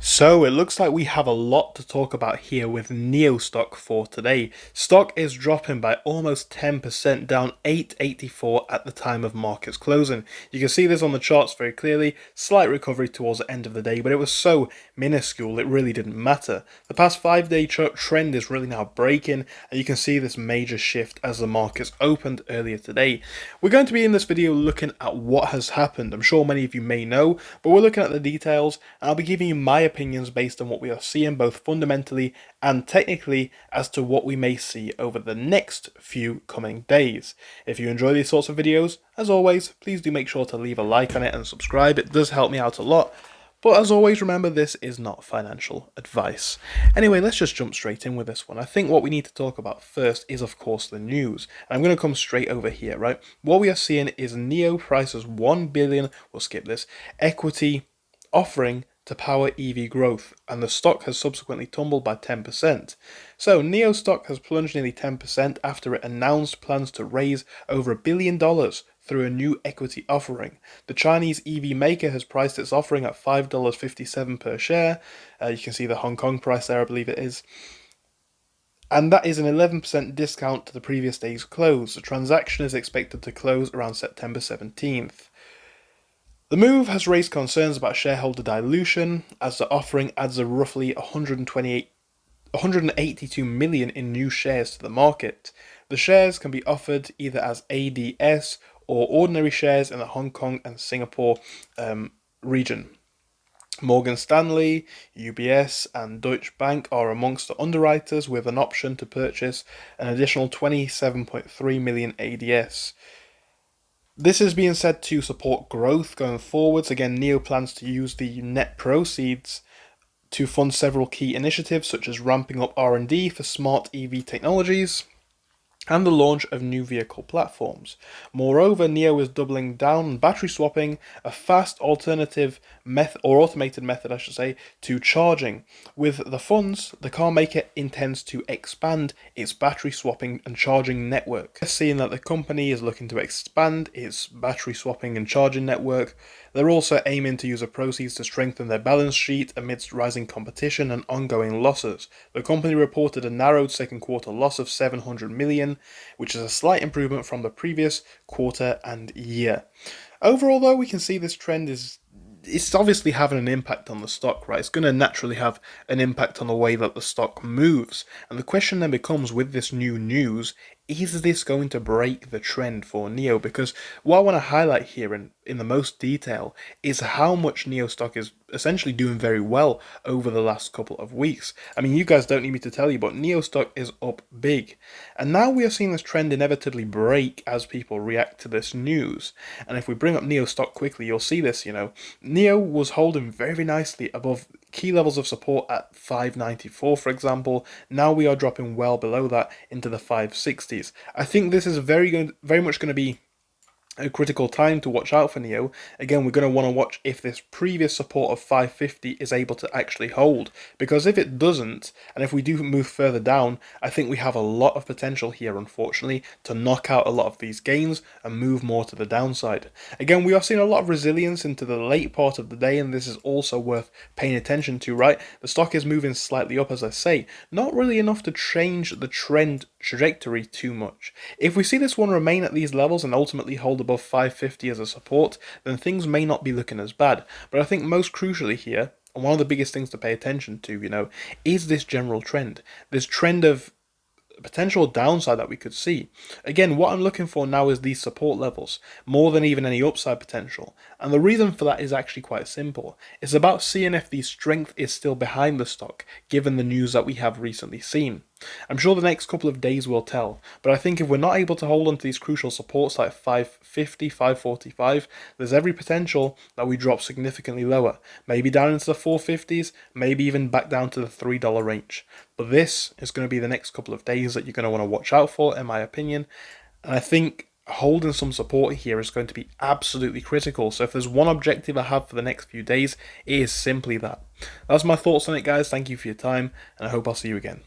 So it looks like we have a lot to talk about here with Neo stock for today. Stock is dropping by almost 10%, down 884 at the time of markets closing. You can see this on the charts very clearly, slight recovery towards the end of the day, but it was so minuscule it really didn't matter. The past 5-day trend is really now breaking, and you can see this major shift as the markets opened earlier today. We're going to be in this video looking at what has happened. I'm sure many of you may know, but we're looking at the details, and I'll be giving you my opinions based on what we are seeing both fundamentally and technically as to what we may see over the next few coming days. If you enjoy these sorts of videos, as always, please do make sure to leave a like on it and subscribe. It does help me out a lot. But as always, remember, this is not financial advice. Anyway, let's just jump straight in with this one. I think what we need to talk about first is, of course, the news. And I'm going to come straight over here, right? What we are seeing is Neo prices 1 billion, we'll skip this, equity offering to power EV growth, and the stock has subsequently tumbled by 10%. So Neo stock has plunged nearly 10% after it announced plans to raise over $1 billion through a new equity offering. The Chinese EV maker has priced its offering at $5.57 per share. You can see the Hong Kong price there, I believe it is. And that is an 11% discount to the previous day's close. The transaction is expected to close around September 17th. The move has raised concerns about shareholder dilution, as the offering adds a roughly 182 million in new shares to the market. The shares can be offered either as ADS or ordinary shares in the Hong Kong and Singapore region. Morgan Stanley, UBS and Deutsche Bank are amongst the underwriters, with an option to purchase an additional 27.3 million ADS. This is being said to support growth going forwards. Again, Neo plans to use the net proceeds to fund several key initiatives, such as ramping up R&D for smart EV technologies and the launch of new vehicle platforms. Moreover, Neo is doubling down on battery swapping, a fast alternative method, or automated method I should say, to charging. With the funds, the car maker intends to expand its battery swapping and charging network. Seeing that the company is looking to expand its battery swapping and charging network, they're also aiming to use the proceeds to strengthen their balance sheet amidst rising competition and ongoing losses. The company reported a narrowed second quarter loss of 700 million, which is a slight improvement from the previous quarter and year. Overall, though, we can see this trend it's obviously having an impact on the stock, right? It's going to naturally have an impact on the way that the stock moves. And the question then becomes, with this new news, is this going to break the trend for Neo? Because what I want to highlight here in the most detail is how much Neo stock is essentially doing very well over the last couple of weeks. I mean, you guys don't need me to tell you, but Neo stock is up big. And now we are seeing this trend inevitably break as people react to this news. And if we bring up Neo stock quickly, you'll see this, Neo was holding very nicely above key levels of support at 594, for example. Now we are dropping well below that into the 560s. I think this is very much going to be a critical time to watch out for Neo. Again, we're going to want to watch if this previous support of 550 is able to actually hold, because if it doesn't, and if we do move further down, I think we have a lot of potential here, unfortunately, to knock out a lot of these gains and move more to the downside. Again, we are seeing a lot of resilience into the late part of the day, and this is also worth paying attention to, right? The stock is moving slightly up, as I say, not really enough to change the trend trajectory too much. If we see this one remain at these levels and ultimately hold above 550 as a support, then things may not be looking as bad. But I think most crucially here, and one of the biggest things to pay attention to, is this general trend. This trend of potential downside that we could see. Again, what I'm looking for now is these support levels, more than even any upside potential. And the reason for that is actually quite simple. It's about seeing if the strength is still behind the stock, given the news that we have recently seen. I'm sure the next couple of days will tell, but I think if we're not able to hold on to these crucial supports like 550, 545, there's every potential that we drop significantly lower, maybe down into the 450s, maybe even back down to the $3 range. But this is going to be the next couple of days that you're going to want to watch out for, in my opinion, and I think holding some support here is going to be absolutely critical. So if there's one objective I have for the next few days, it is simply that. That's my thoughts on it, guys. Thank you for your time, and I hope I'll see you again.